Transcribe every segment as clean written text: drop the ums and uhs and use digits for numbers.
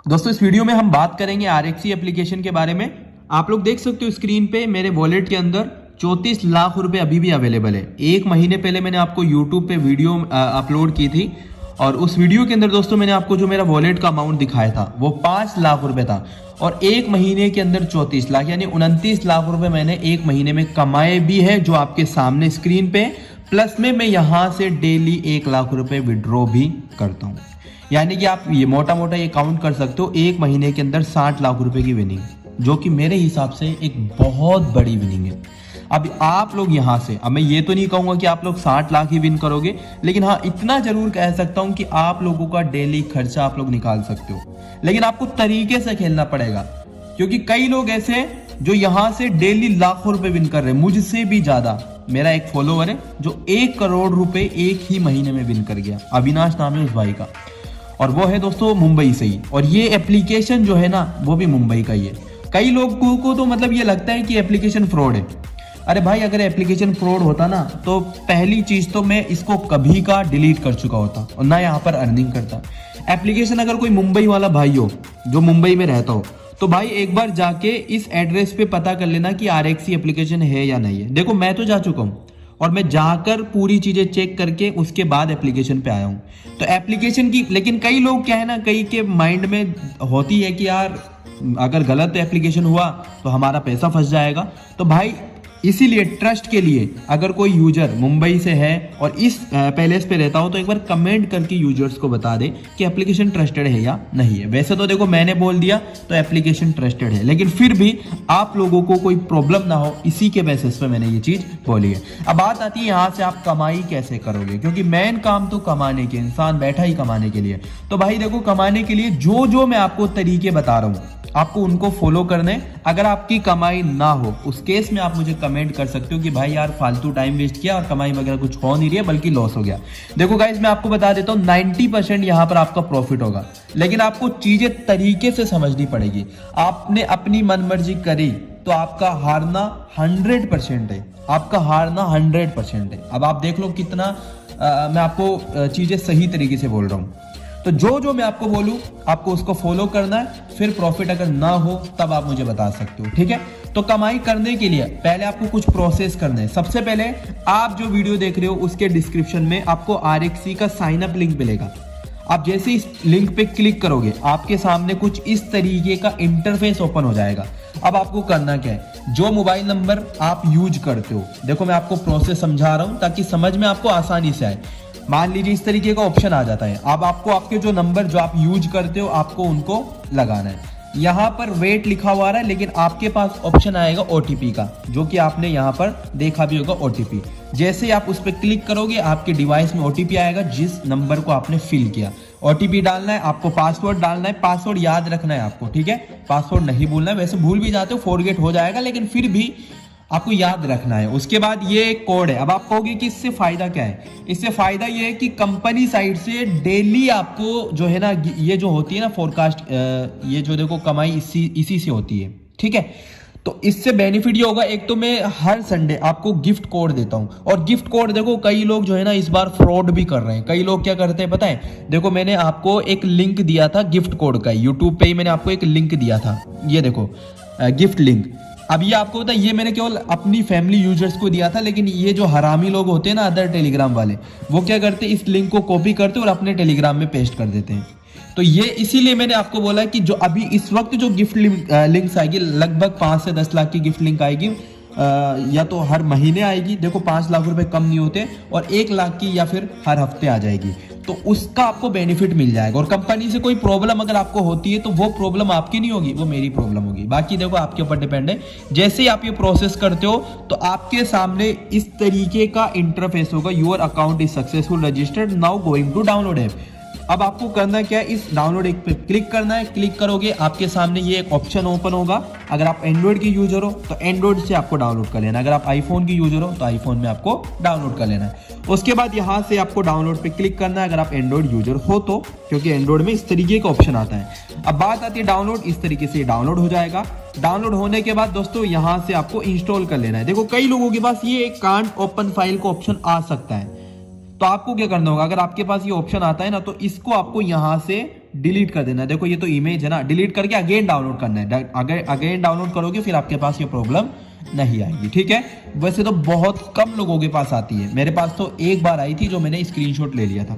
दोस्तों इस वीडियो में हम बात करेंगे RXC एप्लीकेशन के बारे में। आप लोग देख सकते हो स्क्रीन पे मेरे वॉलेट के अंदर 34 लाख रुपए अभी भी अवेलेबल है। एक महीने पहले मैंने आपको यूट्यूब पे वीडियो अपलोड की थी और उस वीडियो के अंदर दोस्तों मैंने आपको जो मेरा वॉलेट का अमाउंट दिखाया था वो 5 लाख रुपए था और एक महीने के अंदर 34 लाख यानी 29 लाख रुपए मैंने एक महीने में कमाए भी है, जो आपके सामने स्क्रीन पे। प्लस में मैं यहाँ से डेली 1 लाख रुपए विड्रॉ भी करता हूँ। यानी कि आप ये मोटा मोटा ये काउंट कर सकते हो, एक महीने के अंदर 60 लाख रुपए की विनिंग, जो कि मेरे हिसाब से एक बहुत बड़ी विनिंग है। अब आप लोग यहाँ से, अब मैं ये तो नहीं कहूंगा कि आप लोग 60 लाख ही विन करोगे, लेकिन हाँ इतना जरूर कह सकता हूँ कि आप लोगों का डेली खर्चा आप लोग निकाल सकते हो। लेकिन आपको तरीके से खेलना पड़ेगा, क्योंकि कई लोग ऐसे हैं जो यहाँ से डेली लाखों रुपए विन कर रहे हैं, मुझसे भी ज्यादा। मेरा एक फॉलोवर है जो 1 करोड़ रुपए एक ही महीने में विन कर गया, अविनाश नाम है उस भाई का, और वो है दोस्तों मुंबई से ही। और ये एप्लीकेशन जो है ना वो भी मुंबई का ही है। कई लोगों को तो मतलब ये लगता है कि एप्लीकेशन फ्रॉड है। अरे भाई, अगर एप्लीकेशन फ्रॉड होता ना तो पहली चीज तो मैं इसको कभी का डिलीट कर चुका होता और ना यहाँ पर अर्निंग करता। एप्लीकेशन अगर कोई मुंबई वाला भाई हो जो मुंबई में रहता हो तो भाई एक बार जाके इस एड्रेस पे पता कर लेना कि RXC एप्लीकेशन है या नहीं है। देखो मैं तो जा चुका हूँ और मैं जाकर पूरी चीजें चेक करके उसके बाद एप्लीकेशन पे आया हूँ। तो एप्लीकेशन की, लेकिन कई लोग क्या है ना, कई के माइंड में होती है कि यार अगर गलत एप्लीकेशन हुआ तो हमारा पैसा फंस जाएगा। तो भाई इसीलिए ट्रस्ट के लिए अगर कोई यूजर मुंबई से है और इस पैलेस पे रहता हो तो एक बार कमेंट करके यूजर्स को बता दे कि एप्लीकेशन ट्रस्टेड है या नहीं है। वैसे तो देखो मैंने बोल दिया तो एप्लीकेशन ट्रस्टेड है, लेकिन फिर भी आप लोगों को कोई प्रॉब्लम ना हो इसी के बेसिस पे मैंने ये चीज बोली है। अब बात आती है यहाँ से आप कमाई कैसे करोगे, क्योंकि मेन काम तो कमाने के, इंसान बैठा ही कमाने के लिए। तो भाई देखो, कमाने के लिए जो जो मैं आपको तरीके बता रहा हूँ आपको उनको फॉलो करने। अगर आपकी कमाई ना हो उस केस में आप मुझे कमेंट कर सकते हो कि भाई यार फालतू टाइम वेस्ट किया और कमाई वगैरह कुछ हो नहीं रही है बल्कि लॉस हो गया। देखो गाइस, मैं आपको बता देता हूँ 90% यहाँ पर आपका प्रॉफिट होगा, लेकिन आपको चीजें तरीके से समझनी पड़ेगी। आपने अपनी मनमर्जी करी तो आपका हारना 100% है, आपका हारना 100% है। अब आप देख लो कितना मैं आपको चीजें सही तरीके से बोल रहा हूँ। तो जो जो मैं आपको बोलूं आपको उसको फॉलो करना है, फिर प्रॉफिट अगर ना हो तब आप मुझे बता सकते हो, ठीक है। तो कमाई करने के लिए पहले आपको कुछ प्रोसेस करना है। सबसे पहले आप जो वीडियो देख रहे हो उसके डिस्क्रिप्शन में आपको RXC का साइन अप लिंक मिलेगा। आप जैसे इस लिंक पे क्लिक करोगे आपके सामने कुछ इस तरीके का इंटरफेस ओपन हो जाएगा। अब आपको करना क्या है, जो मोबाइल नंबर आप यूज करते हो, देखो मैं आपको प्रोसेस समझा रहा हूं ताकि समझ में आपको आसानी से आए। मान लीजिए इस तरीके का ऑप्शन आ जाता है। अब आपको आपके जो नंबर जो आप यूज करते हो आपको उनको लगाना है। यहाँ पर वेट लिखा हुआ है, लेकिन आपके पास ऑप्शन आएगा OTP का, जो कि आपने यहाँ पर देखा भी होगा OTP। जैसे आप उस पर क्लिक करोगे आपके डिवाइस में OTP आएगा जिस नंबर को आपने फिल किया। OTP डालना है, आपको पासवर्ड डालना है, पासवर्ड याद रखना है आपको, ठीक है। पासवर्ड नहीं भूलना है, वैसे भूल भी जाते हो फॉरगेट हो जाएगा, लेकिन फिर भी आपको याद रखना है। उसके बाद ये एक कोड है। अब आप कहोगे कि इससे फायदा क्या है, इससे फायदा ये है कि कंपनी साइड से डेली आपको जो है ना, ये जो होती है ना फोरकास्ट, ये जो देखो कमाई इसी से होती है, ठीक है। तो इससे बेनिफिट ये होगा, एक तो मैं हर संडे आपको गिफ्ट कोड देता हूं, और गिफ्ट कोड देखो कई लोग जो है ना इस बार फ्रॉड भी कर रहे हैं। कई लोग क्या करते हैं पता है, देखो मैंने आपको एक लिंक दिया था गिफ्ट कोड का, यूट्यूब पे ही मैंने आपको एक लिंक दिया था, ये देखो गिफ्ट लिंक। अब ये आपको पता है, ये मैंने केवल अपनी फैमिली यूजर्स को दिया था, लेकिन ये जो हरामी लोग होते हैं ना अदर टेलीग्राम वाले, वो क्या करते हैं, इस लिंक को कॉपी करते और अपने टेलीग्राम में पेस्ट कर देते हैं। तो ये इसीलिए मैंने आपको बोला कि जो अभी इस वक्त जो गिफ्ट लिंक्स आएगी, लगभग 5 से 10 लाख की गिफ्ट लिंक आएगी, या तो हर महीने आएगी, देखो 5 लाख रुपए कम नहीं होते, और 1 लाख की या फिर हर हफ्ते आ जाएगी। तो उसका आपको बेनिफिट मिल जाएगा। और कंपनी से कोई प्रॉब्लम अगर आपको होती है तो वो प्रॉब्लम आपकी नहीं होगी, वो मेरी प्रॉब्लम होगी। बाकी देखो आपके ऊपर डिपेंड है। जैसे ही आप ये प्रोसेस करते हो तो आपके सामने इस तरीके का इंटरफेस होगा, your account is successful registered, now going to download app. अब आपको करना क्या है, इस डाउनलोड एक पे क्लिक करना है। क्लिक करोगे आपके सामने ये एक ऑप्शन ओपन होगा। अगर आप एंड्रॉइड की यूजर हो तो एंड्रॉइड से आपको डाउनलोड कर लेना, अगर आप आईफोन की यूजर हो तो आईफोन में आपको डाउनलोड कर लेना है। उसके बाद यहाँ से आपको डाउनलोड पे क्लिक करना है अगर आप एंड्रॉइड यूजर हो तो, क्योंकि एंड्रॉइड में इस तरीके का ऑप्शन आता है। अब बात आती है डाउनलोड, इस तरीके से डाउनलोड हो जाएगा। डाउनलोड होने के बाद दोस्तों यहाँ से आपको इंस्टॉल कर लेना है। देखो कई लोगों के पास ये कांट ओपन फाइल का ऑप्शन आ सकता है, तो आपको क्या करना होगा, अगर आपके पास ये ऑप्शन आता है ना तो इसको आपको यहाँ से डिलीट कर देना। देखो ये तो इमेज है ना, डिलीट करके अगेन डाउनलोड करना है। अगेन डाउनलोड करोगे फिर आपके पास ये प्रॉब्लम नहीं आएगी, ठीक है। वैसे तो बहुत कम लोगों के पास आती है, मेरे पास तो एक बार आई थी जो मैंने स्क्रीनशॉट ले लिया था।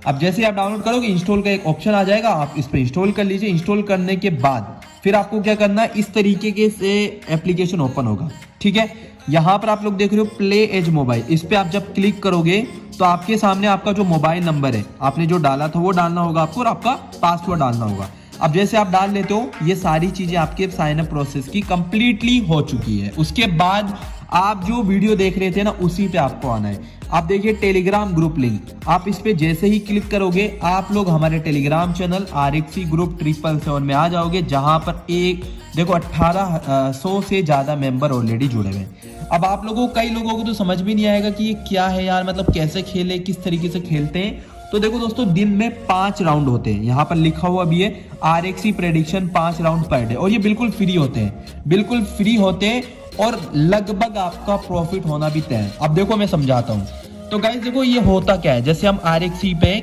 अब जैसे आप डाउनलोड करोगे इंस्टॉल का एक ऑप्शन आ जाएगा, आप इस पर इंस्टॉल कर लीजिए। इंस्टॉल करने के बाद फिर आपको क्या करना है, इस तरीके के से एप्लीकेशन ओपन होगा, ठीक है। यहाँ पर आप लोग देख रहे हो प्ले एज मोबाइल, इस पे आप जब क्लिक करोगे तो आपके सामने आपका जो मोबाइल नंबर है आपने जो डाला था वो डालना होगा आपको, और आपका पासवर्ड डालना होगा। अब जैसे आप डाल लेते हो ये सारी चीजें आपके साइन अप प्रोसेस की कंप्लीटली हो चुकी है। उसके बाद आप जो वीडियो देख रहे थे ना उसी पे आपको आना है। आप देखिए टेलीग्राम ग्रुप लिंक, आप इस पे जैसे ही क्लिक करोगे आप लोग हमारे टेलीग्राम चैनल RXC ग्रुप 777 में आ जाओगे, जहां पर एक देखो 1800 से ज्यादा मेंबर ऑलरेडी जुड़े हुए हैं। अब आप लोगों कई लोगों को तो समझ भी नहीं आएगा कि ये क्या है यार, मतलब कैसे खेले, किस तरीके से खेलते हैं। तो देखो दोस्तों दिन में 5 राउंड होते हैं, यहाँ पर लिखा हुआ भी है RXC prediction 5 round per day, और ये बिल्कुल फ्री होते हैं, बिल्कुल फ्री होते हैं, और लगभग आपका प्रॉफिट होना भी तय है। अब देखो मैं समझाता हूँ। तो गाइस देखो ये होता क्या है, जैसे हम RXC पे,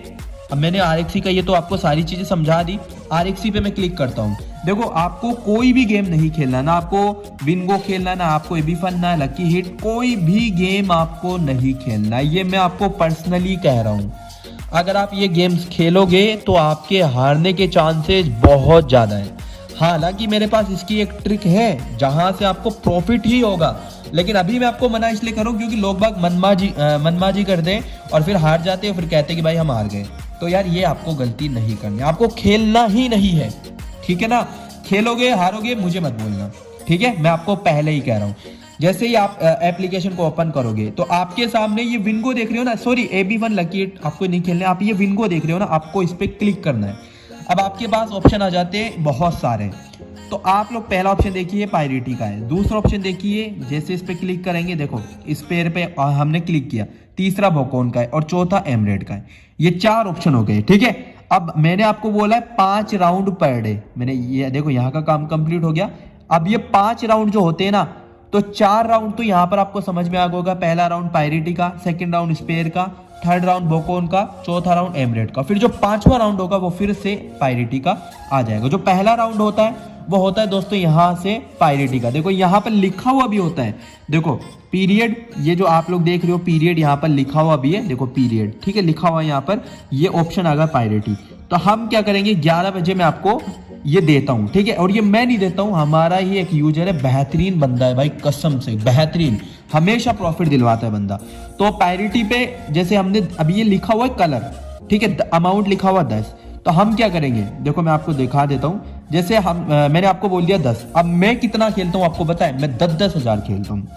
अब मैंने RXC का ये तो आपको सारी चीजें समझा दी। RXC पे मैं क्लिक करता हूँ। देखो आपको कोई भी गेम नहीं खेलना, ना आपको बिंगो खेलना, ना आपको एबी फन, ना लकी हिट, कोई भी गेम आपको नहीं खेलना। ये मैं आपको पर्सनली कह रहा हूँ। अगर आप ये गेम्स खेलोगे तो आपके हारने के चांसेस बहुत ज्यादा है। हालांकि मेरे पास इसकी एक ट्रिक है जहां से आपको प्रॉफिट ही होगा, लेकिन अभी मैं आपको मना इसलिए करूं क्योंकि लोग बाग मनमाजी कर दें और फिर हार जाते हैं, फिर कहते हैं कि भाई हम हार गए। तो यार ये आपको गलती नहीं करनी, आपको खेलना ही नहीं है, ठीक है ना। खेलोगे हारोगे मुझे मत बोलना, ठीक है, मैं आपको पहले ही कह रहा हूँ। जैसे ही आप एप्लीकेशन को ओपन करोगे तो आपके सामने ये विंगो देख रहे हो ना, सॉरी AB1 लकी हिट आपको नहीं खेलना है, आप ये विंगो देख रहे हो ना, आपको इस पर क्लिक करना है। अब आपके पास ऑप्शन आ जाते हैं बहुत सारे। तो आप लोग पहला ऑप्शन देखिए पायरेटी का है, दूसरा ऑप्शन देखिए, जैसे इस पे क्लिक करेंगे देखो इस पेयर पे हमने क्लिक किया, तीसरा बोकोन का है और चौथा एमरेड का है। ये 4 ऑप्शन हो गए, ठीक है। अब मैंने आपको बोला है 5 राउंड पर डे, मैंने ये देखो यहाँ का काम कंप्लीट हो गया। अब ये 5 राउंड जो होते हैं ना, तो 4 राउंड तो यहाँ पर आपको समझ में आ गया होगा। पहला राउंड पायरेटी का, सेकंड राउंड स्पेयर का, थर्ड राउंड बोकोन का, चौथा राउंड एमरेड का, फिर जो 5वां राउंड होगा वो फिर से पायरेटी का आ जाएगा। जो पहला राउंड होता है वो होता है दोस्तों यहाँ से पायरेटी का। देखो यहाँ पर लिखा हुआ भी होता है, देखो पीरियड, ये जो आप लोग देख रहे हो पीरियड यहाँ पर लिखा हुआ भी है, देखो पीरियड, ठीक है, लिखा हुआ है यहाँ पर, ये ऑप्शन आ गया पायरेटी। तो हम क्या करेंगे 11 बजे मैं आपको ये देता हूँ, ठीक है। और ये मैं नहीं देता हूँ, हमारा ही एक यूजर है, बेहतरीन बंदा है भाई, कसम से बेहतरीन, हमेशा प्रॉफिट दिलवाता है बंदा। तो पायरेटी पे जैसे हमने अभी ये लिखा हुआ है कलर, ठीक है, अमाउंट लिखा हुआ 10, तो हम क्या करेंगे देखो मैं आपको दिखा देता हूँ। जैसे हम मैंने आपको बोल दिया 10, अब मैं कितना खेलता हूँ आपको बताए, मैं 10-10 हजार खेलता हूँ।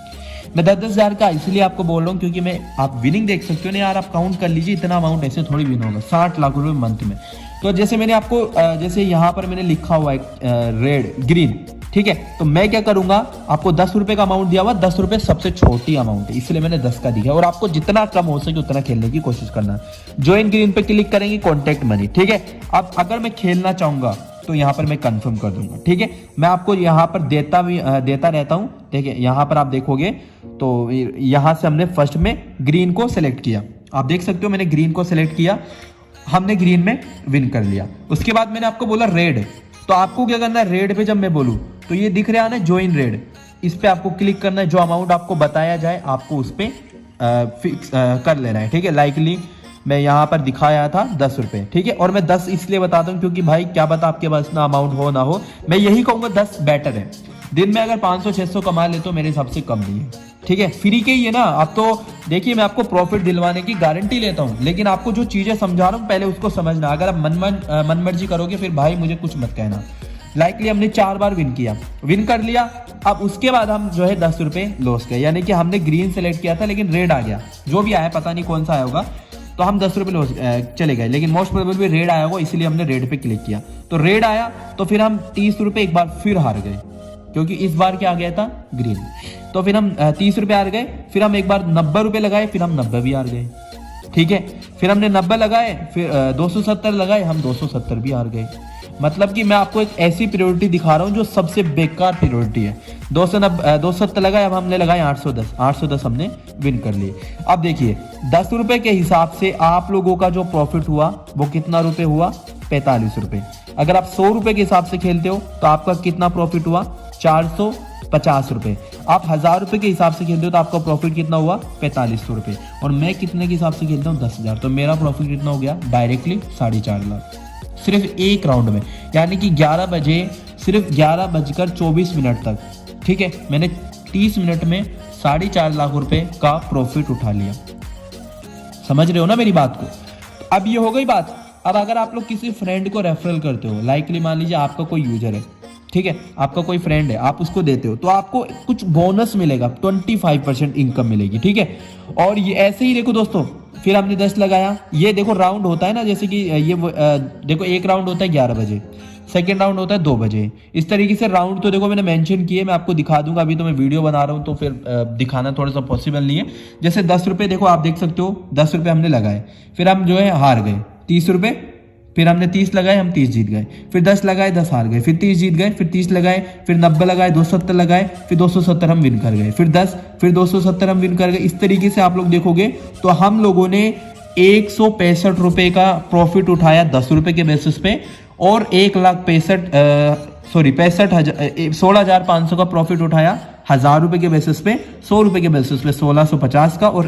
मैं 10-10 हजार का इसलिए आपको बोल रहा हूँ क्योंकि मैं, आप विनिंग देख सकते हो ना यार, आप काउंट कर लीजिए, इतना अमाउंट ऐसे थोड़ी विन होगा, 60 लाख रुपए मंथ में। तो जैसे मैंने आपको जैसे यहाँ पर मैंने लिखा हुआ है रेड ग्रीन, ठीक है, तो मैं क्या करूंगा, आपको 10 रुपए का अमाउंट दिया हुआ, 10 रुपए सबसे छोटी अमाउंट है इसलिए मैंने 10 का दिया, और आपको जितना कम हो सके उतना खेलने की कोशिश करना। ज्वाइन ग्रीन पे क्लिक करेंगे, कॉन्टेक्ट मनी, ठीक है। अब अगर मैं खेलना चाहूंगा तो यहाँ पर मैं कंफर्म कर दूंगा, ठीक है। मैं आपको यहाँ पर देता रहता हूँ, ठीक है। यहाँ पर आप देखोगे तो यहाँ से हमने फर्स्ट में ग्रीन को सिलेक्ट किया, आप देख सकते हो मैंने ग्रीन को सिलेक्ट किया, हमने ग्रीन में विन कर लिया। उसके बाद मैंने आपको बोला रेड, तो आपको क्या करना है, रेड पे जब मैं बोलूं तो ये दिख रहा है ना ज्वाइन रेड, इस पे आपको क्लिक करना है, जो अमाउंट आपको बताया जाए आपको उस पे फिक्स कर लेना है, ठीक है। लाइकली मैं यहाँ पर दिखाया था 10 रुपए, ठीक है, और मैं 10 इसलिए बताता हूँ क्योंकि भाई क्या पता आपके पास इतना अमाउंट हो ना हो, मैं यही कहूंगा 10 बेटर है। दिन में अगर 500-600 कमा ले तो मेरे हिसाब से कम नहीं है, ठीक है, फ्री के ही है ना। अब तो देखिए मैं आपको प्रॉफिट दिलवाने की गारंटी लेता हूँ, लेकिन आपको जो चीजें समझा रहा हूँ पहले उसको समझना। अगर आप मन मर्जी करोगे फिर भाई मुझे कुछ मत कहना। लाइकली हमने 4 बार विन किया, विन कर लिया। अब उसके बाद हम जो है 10 रुपए लॉस गए, यानी कि हमने ग्रीन सेलेक्ट किया था लेकिन रेड आ गया, जो भी आया पता नहीं कौन सा आया होगा, तो हम 10 रुपए लॉस चले गए, लेकिन मोस्ट प्रोबेबली रेड आया होगा इसलिए हमने रेड पे क्लिक किया। तो रेड आया तो फिर हम 30 रुपए एक बार फिर हार गए, क्योंकि इस बार क्या आ गया था ग्रीन, तो फिर हम 30 रुपए हार गए। फिर हम एक बार 90 रुपए लगाए, फिर हम 90 भी हार गए, ठीक है। फिर हमने 90 लगाए, फिर 270 लगाए, हम 270 भी हार गए। मतलब कि मैं आपको एक ऐसी प्रायोरिटी दिखा रहा हूँ जो सबसे बेकार प्रायोरिटी है। 270 लगाए, अब हमने लगाए 810 हमने विन कर लिए। अब देखिए 10 रुपए के हिसाब से आप लोगों का जो प्रॉफिट हुआ वो कितना रुपए हुआ, 45 रुपए। अगर आप 100 रुपए के हिसाब से खेलते हो तो आपका कितना प्रॉफिट हुआ, 450 रुपए। आप 1000 रुपए के हिसाब से खेलते हो तो आपका प्रॉफिट कितना हुआ, 4500 रुपए। और मैं कितने के हिसाब से खेलता हूँ, 10,000, तो मेरा प्रॉफिट कितना हो गया, डायरेक्टली 4.5 लाख सिर्फ एक राउंड में। यानी कि 11 बजे, सिर्फ 11:24 तक, ठीक है, मैंने 30 मिनट में 4.5 लाख रुपए का प्रॉफिट उठा लिया। समझ रहे हो ना मेरी बात को। अब ये हो गई बात। अब अगर आप लोग किसी फ्रेंड को रेफरल करते हो, लाइकली मान लीजिए आपका कोई यूजर है, ठीक है, आपका कोई फ्रेंड है, आप उसको देते हो तो आपको कुछ बोनस मिलेगा, 25% इनकम मिलेगी, ठीक है। और ये ऐसे ही देखो दोस्तों, फिर हमने 10 लगाया, ये देखो राउंड होता है ना, जैसे कि ये देखो एक राउंड होता है 11 बजे, सेकेंड राउंड होता है 2 बजे, इस तरीके से राउंड तो देखो मैंने मेंशन किए, मैं आपको दिखा दूंगा। अभी तो मैं वीडियो बना रहा हूँ तो फिर दिखाना थोड़ा सा पॉसिबल नहीं है। जैसे 10 रुपये देखो आप देख सकते हो, 10 रुपये हमने लगाए, फिर हम जो है हार गए 30 रुपये, फिर हमने 30 लगाए, हम 30 जीत गए, फिर 10 लगाए, 10 हार गए, फिर 30 जीत गए, फिर 30 लगाए, फिर 90 लगाए, 270 लगाए, फिर 270 हम विन कर गए, फिर 10, फिर 270 हम विन कर गए। इस तरीके से आप लोग देखोगे तो हम लोगों ने 165 रुपए का प्रॉफिट उठाया 10 रुपए के बेसिस पे, और 16,500 का प्रॉफिट उठाया 1000 रुपए के बेसिस पे, 100 रुपए के बेसिस पे 1650 का, और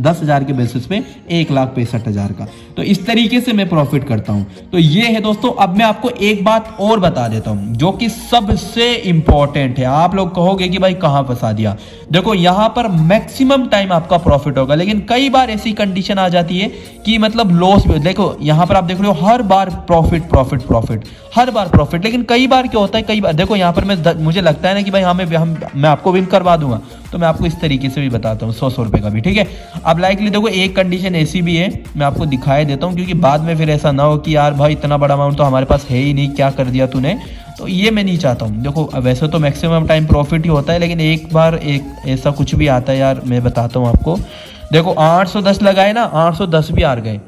10,000 के बेसिस पे 1,65,000 का। तो इस तरीके से मैं प्रॉफिट करता हूं। तो ये है दोस्तों। अब मैं आपको एक बात और बता देता हूं जो कि सबसे इंपॉर्टेंट है। आप लोग कहोगे कि भाई कहां फंसा दिया। देखो यहां पर मैक्सिमम टाइम आपका प्रॉफिट होगा, लेकिन कई बार ऐसी कंडीशन आ जाती है कि मतलब लॉस भी। देखो यहां पर आप देख रहे हो हर बार प्रॉफिट प्रॉफिट प्रॉफिट, हर बार प्रॉफिट, लेकिन कई बार क्या होता है, कई बार देखो यहां पर मुझे लगता है ना कि भाई मैं आपको विन करवा दूंगा, तो मैं आपको इस तरीके से भी बताता हूँ 100 रुपए का भी, ठीक है। अब लाइकली देखो एक कंडीशन ऐसी भी है, मैं आपको दिखाई देता हूँ, क्योंकि बाद में फिर ऐसा ना हो कि यार भाई इतना बड़ा अमाउंट तो हमारे पास है ही नहीं, क्या कर दिया तूने। तो ये मैं नहीं चाहता हूँ। देखो वैसे तो मैक्सिमम टाइम प्रॉफिट ही होता है, लेकिन एक बार एक ऐसा कुछ भी आता है यार, मैं बताता हूँ आपको। देखो 810 लगाए ना, 810 भी हार गए,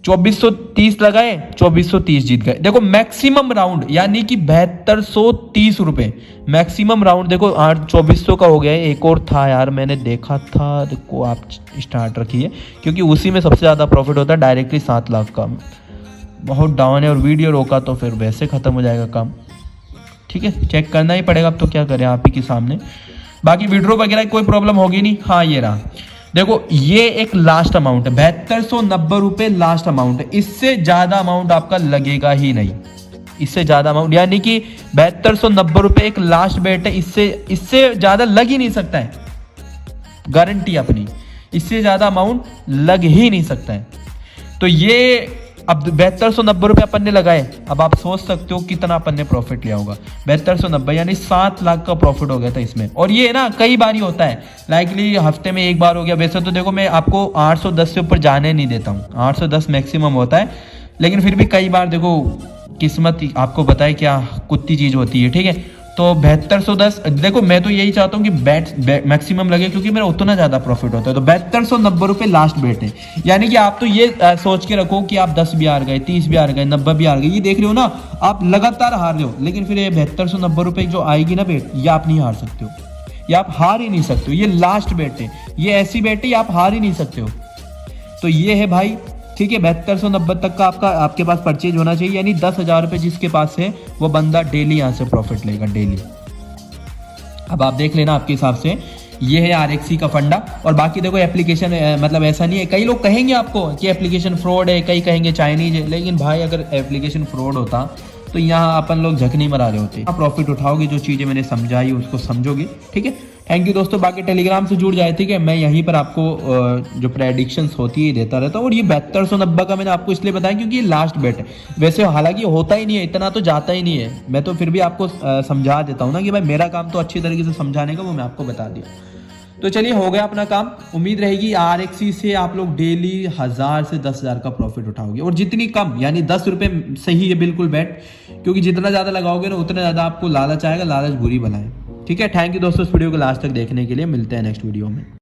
2430 लगाए, 2430 जीत गए। देखो मैक्सिमम राउंड यानी कि 7230 रुपए मैक्सिमम राउंड। देखो 2400 का हो गया है। एक और था यार, मैंने देखा था, देखो आप स्टार्ट रखिए, क्योंकि उसी में सबसे ज़्यादा प्रॉफिट होता है, डायरेक्टली 7 लाख का। बहुत डाउन है और वीडियो रोका तो फिर वैसे ख़त्म हो जाएगा काम, ठीक है। चेक करना ही पड़ेगा, अब तो क्या करें आप ही के सामने। बाकी विड्रॉ वगैरह कोई प्रॉब्लम होगी नहीं। हाँ ये रहा, देखो ये एक लास्ट अमाउंट है, 7290 रुपए लास्ट अमाउंट है। इससे ज्यादा अमाउंट आपका लगेगा ही नहीं, इससे ज्यादा अमाउंट, यानी कि 7290 रुपए एक लास्ट बेट है। इससे ज्यादा लग ही नहीं सकता है, गारंटी अपनी, इससे ज्यादा अमाउंट लग ही नहीं सकता है। तो ये अब 7290 रुपये अपन ने लगाए। अब आप सोच सकते हो कितना अपन ने प्रॉफिट लिया होगा। 7290 यानी 7 लाख का प्रॉफिट हो गया था इसमें। और ये ना कई बार ही होता है, लाइकली हफ्ते में एक बार हो गया। वैसे तो देखो मैं आपको 810 से ऊपर जाने नहीं देता हूँ, 810 मैक्सिमम होता है, लेकिन फिर भी कई बार देखो किस्मत आपको बताए क्या कुत्ती चीज होती है, ठीक है। तो 7210, देखो मैं तो यही चाहता हूँ कि बैट मैक्सिमम लगे, क्योंकि मेरा उतना ज्यादा प्रॉफिट होता है। तो 7290 रुपए लास्ट बेट है। यानी कि आप तो ये सोच के रखो कि आप 10 भी हार गए, 30 भी हार गए, 90 भी हार गए, ये देख रहे हो ना, आप लगातार हार रहे हो। लेकिन फिर ये 7290 रुपए जो आएगी ना बेट, ये आप नहीं हार सकते हो, ये आप हार ही नहीं सकते हो। ये लास्ट बेट है, ये ऐसी बेट है, आप हार ही नहीं सकते हो। तो ये है भाई, ठीक है। 7290 तक का आपके पास परचेज होना चाहिए, यानी 10,000 रुपए जिसके पास है वो बंदा डेली यहाँ से प्रॉफिट लेगा, डेली। अब आप देख लेना आपके हिसाब से, ये है RXC का फंडा। और बाकी देखो एप्लीकेशन मतलब ऐसा नहीं है, कई लोग कहेंगे आपको कि एप्लीकेशन फ्रॉड है, कई कहेंगे चाइनीज है, लेकिन भाई अगर एप्लीकेशन फ्रॉड होता तो यहाँ अपन लोग झकनी मरा रहे होते। आप प्रॉफिट उठाओगे, जो चीज़ें मैंने समझाई उसको समझोगे, ठीक है। थैंक यू दोस्तों। बाकी टेलीग्राम से जुड़ जाए, ठीक है। मैं यहीं पर आपको जो प्रेडिक्शंस होती है देता रहता हूँ। और ये 7290 का मैंने आपको इसलिए बताया क्योंकि ये लास्ट बेट है। वैसे हालांकि होता ही नहीं है, इतना तो जाता ही नहीं है, मैं तो फिर भी आपको समझा देता हूँ ना कि भाई मेरा काम तो अच्छी तरीके से समझाने का, वो मैं आपको बता दिया। तो चलिए हो गया अपना काम। उम्मीद रहेगी RXC से आप लोग डेली 1000 से 10,000 का प्रॉफिट उठाओगे। और जितनी कम, यानी 10 रुपये सही है बिल्कुल बेट, क्योंकि जितना ज़्यादा लगाओगे ना उतना ज़्यादा आपको लालच आएगा। लालच बुरी बला है, ठीक है। थैंक यू दोस्तों इस वीडियो को लास्ट तक देखने के लिए। मिलते हैं नेक्स्ट वीडियो में।